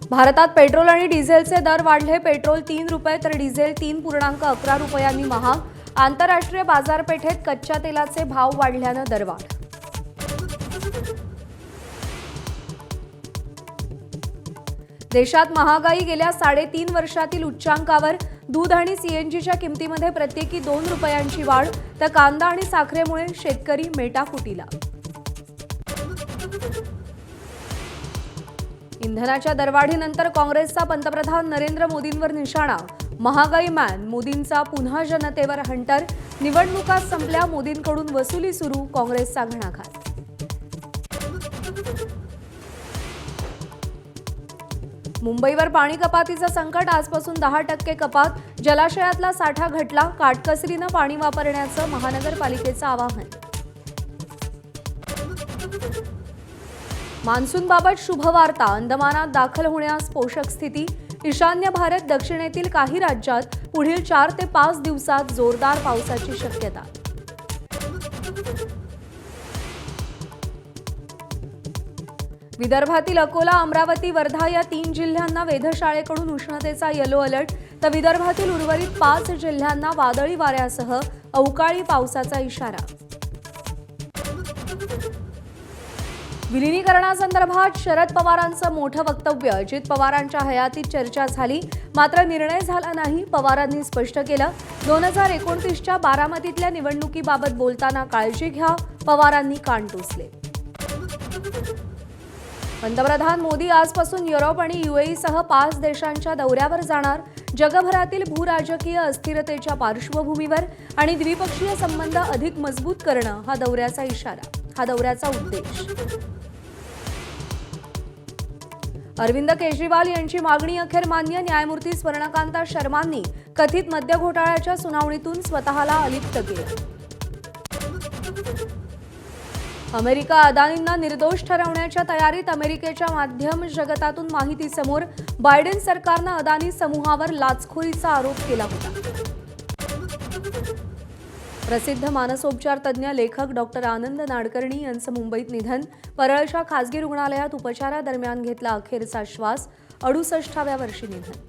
भारतात पेट्रोल आणि डिझेलचे दर वाढले। पेट्रोल 3 रुपये तर डिझेल 3.11 रुपयांनी महाग। आंतरराष्ट्रीय बाजारपेठेत कच्च्या तेलाचे भाव वाढल्याने दरवाढ। देशात महागाई गेल्या 3.5 वर्षातील उच्चांकावर। दूध आणि सीएनजीच्या किमतीमध्ये प्रत्येकी 2 रुपयांची वाढ, तर कांदा आणि साखरेमुळे शेतकरी मेटाकुटीला। इंधनाच्या दरवाढीनंतर काँग्रेसचा पंतप्रधान नरेंद्र मोदींवर निशाणा। महागाई मॅन मोदींचा पुन्हा जनतेवर हंटर। निवडणुका संपल्या, मोदींकडून वसुली सुरू, काँग्रेसचा घणाघात। मुंबईवर पाणी कपातीचं संकट, आजपासून 10% कपात। जलाशयातला साठा घटला, काटकसरीनं पाणी वापरण्याचं महानगरपालिकेचं आवाहन। मान्सूनबाबत शुभवार्ता, अंदमानात दाखल होण्यास पोषक स्थिती। ईशान्य भारत, दक्षिणेतील काही राज्यात पुढील 4 ते 5 दिवसात जोरदार पावसाची शक्यता। विदर्भातील अकोला, अमरावती, वर्धा या 3 जिल्ह्यांना वेधशाळेकडून उष्णतेचा येलो अलर्ट, तर विदर्भातील उर्वरित 5 जिल्ह्यांना वादळी वाऱ्यासह अवकाळी पावसाचा इशारा। विलिनीकरणासंदर्भात शरद पवारांचं मोठं वक्तव्य। अजित पवारांच्या हयातीत चर्चा झाली, मात्र निर्णय झाला नाही, पवारांनी स्पष्ट केलं। 2029च्या बारामतीतल्या निवडणुकीबाबत बोलताना काळजी घ्या, पवारांनी कान टोचले। पंतप्रधान मोदी आजपासून युरोप आणि यूएईसह 5 देशांच्या दौऱ्यावर जाणार। जगभरातील भूराजकीय अस्थिरतेच्या पार्श्वभूमीवर आणि द्विपक्षीय संबंध अधिक मजबूत करणं हा दौऱ्याचा इशारा, हा दौऱ्याचा उद्देश। अरविंद केजरीवाल यांची मागणी अखेर मान्य। न्यायमूर्ती स्वर्णकांता शर्मांनी कथित मद्य घोटाळ्याच्या सुनावणीतून स्वतःला अलिप्त केलं। अमेरिका अदानींना निर्दोष ठरवण्याच्या तयारीत, अमेरिकेच्या माध्यम जगतातून माहिती समोर। बायडेन सरकारनं अदानी समूहावर लाचखोरीचा आरोप केला होता। प्रसिद्ध मानसोपचार तज्ज्ञ लेखक डॉक्टर आनंद नाडकर्णी यांचं मुंबईत निधन। परळच्या खासगी रुग्णालयात उपचारादरम्यान घेतला अखेरचा श्वास, 68व्या वर्षी निधन।